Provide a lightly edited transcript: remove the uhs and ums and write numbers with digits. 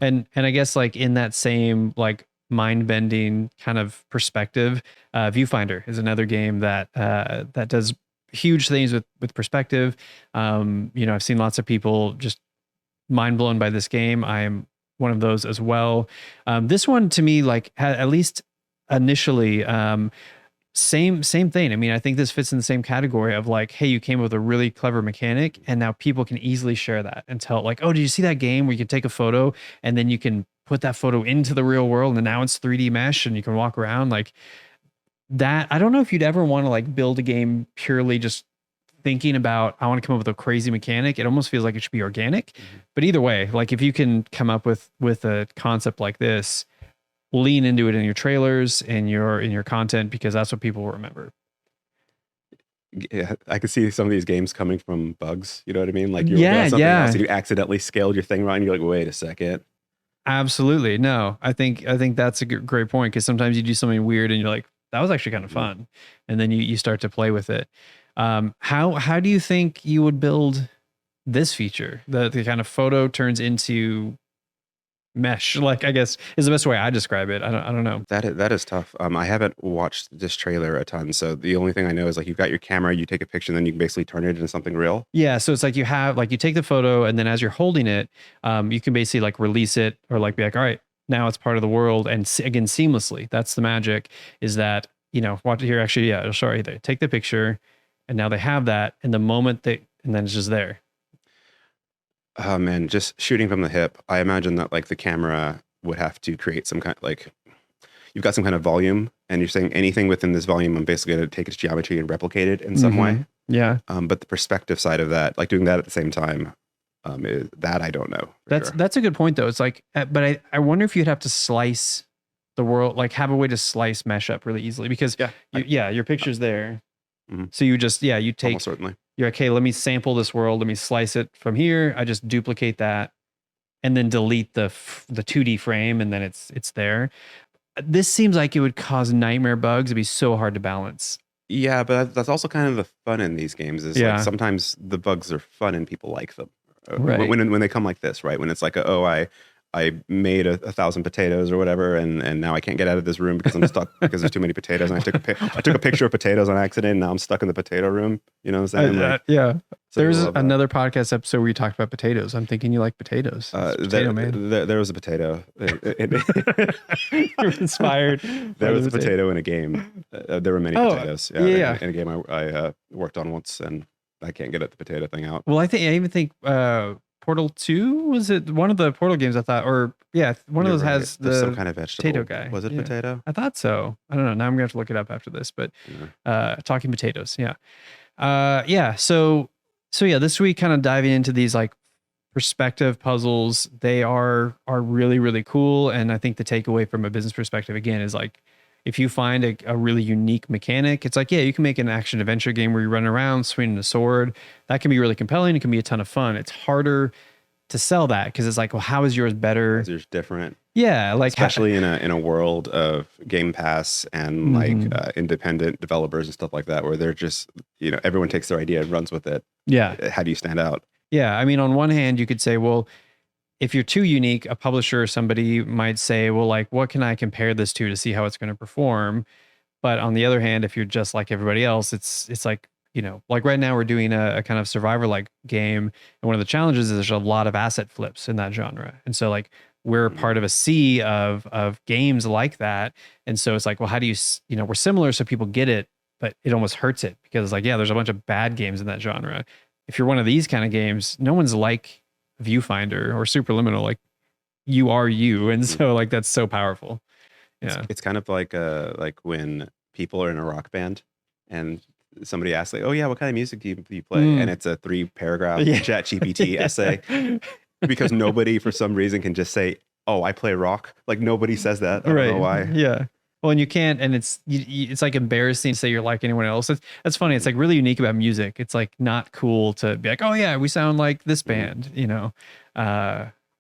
And I guess like in that same like mind bending kind of perspective, Viewfinder is another game that that does huge things with perspective. You know, I've seen lots of people just mind blown by this game. I am one of those as well. This one to me, like at least initially, same thing. I mean, I think this fits in the same category of like, hey, you came up with a really clever mechanic, and now people can easily share that and tell like, oh, did you see that game where you can take a photo and then you can put that photo into the real world, and now it's 3D mesh and you can walk around like that. I don't know if you'd ever want to like build a game purely just thinking about I want to come up with a crazy mechanic. It almost feels like it should be organic. But either way, like if you can come up with a concept like this, lean into it in your trailers and in your content, because that's what people will remember. Yeah, I could see some of these games coming from bugs. You know what I mean? Like you're Yeah, something yeah. else and you accidentally scaled your thing wrong. And you're like, wait a second. Absolutely. No, I think that's a great point, because sometimes you do something weird and you're like, that was actually kind of fun. And then you start to play with it. How do you think you would build this feature? The kind of photo turns into mesh, like I guess is the best way I describe it. I don't know. That is tough. I haven't watched this trailer a ton, so the only thing I know is like you've got your camera, you take a picture, and then you can basically turn it into something real. Yeah, so it's like you take the photo, and then as you're holding it, you can basically like release it, or like be like, all right, now it's part of the world, and again seamlessly. That's the magic, is that, you know, watch here. Actually, yeah, it'll show right there. Take the picture, and now they have that, and the moment and then it's just there. Oh man, just shooting from the hip. I imagine that like the camera would have to create some kind like you've got some kind of volume, and you're saying anything within this volume, I'm basically going to take its geometry and replicate it in some way. Yeah. But the perspective side of that, like doing that at the same time, that I don't know. That's a good point though. It's like, but I wonder if you'd have to slice the world, like have a way to slice mesh up really easily, because your picture's there. So you just, you take, almost certainly. You're like, okay, let me sample this world. Let me slice it from here. I just duplicate that and then delete the 2D frame, and then it's there. This seems like it would cause nightmare bugs. It'd be so hard to balance. Yeah, but that's also kind of the fun in these games is like sometimes the bugs are fun and people like them. Right. When they come like this, right? When it's like, I made 1,000 potatoes or whatever, and now I can't get out of this room because I'm stuck because there's too many potatoes. And I took a picture of potatoes on accident. And now I'm stuck in the potato room. You know what I'm saying? Yeah. There's another podcast episode where you talked about potatoes. I'm thinking you like potatoes. There was a potato. You're inspired. There was a potato in a game. There were many potatoes. Yeah. In a game I worked on once, and I can't get the potato thing out. Well, I even think Portal 2, was it one of the Portal games? I thought, or one of those has some kind of vegetable potato guy. Was it potato? I thought so. I don't know. Now I'm gonna have to look it up after this. But talking potatoes, So this week, kind of diving into these like perspective puzzles. They are really, really cool, and I think the takeaway from a business perspective again is like, if you find a really unique mechanic, it's like, you can make an action adventure game where you run around swinging a sword. That can be really compelling. It can be a ton of fun. It's harder to sell that because it's like, well, how is yours better? Because yours different. Yeah, like especially in a world of Game Pass and like independent developers and stuff like that, where they're just, everyone takes their idea and runs with it. Yeah. How do you stand out? Yeah, I mean, on one hand, you could say, well, if you're too unique, a publisher or somebody might say, well, like, what can I compare this to see how it's going to perform? But on the other hand, if you're just like everybody else, it's like, like right now we're doing a kind of survivor-like game. And one of the challenges is there's a lot of asset flips in that genre. And so like we're part of a sea of games like that. And so it's like, well, how do you, we're similar so people get it, but it almost hurts it because it's like, there's a bunch of bad games in that genre. If you're one of these kind of games, no one's like Viewfinder or Superliminal, like you are you, and so like that's so powerful. Yeah, it's kind of like when people are in a rock band and somebody asks like, oh yeah, what kind of music do you play? And it's a 3-paragraph chat GPT essay because nobody for some reason can just say, oh, I play rock. Like nobody says that. I don't know why. Yeah. Well, and you can't, and it's like embarrassing to say you're like anyone else. That's funny. It's like really unique about music. It's like not cool to be like, oh yeah, we sound like this band,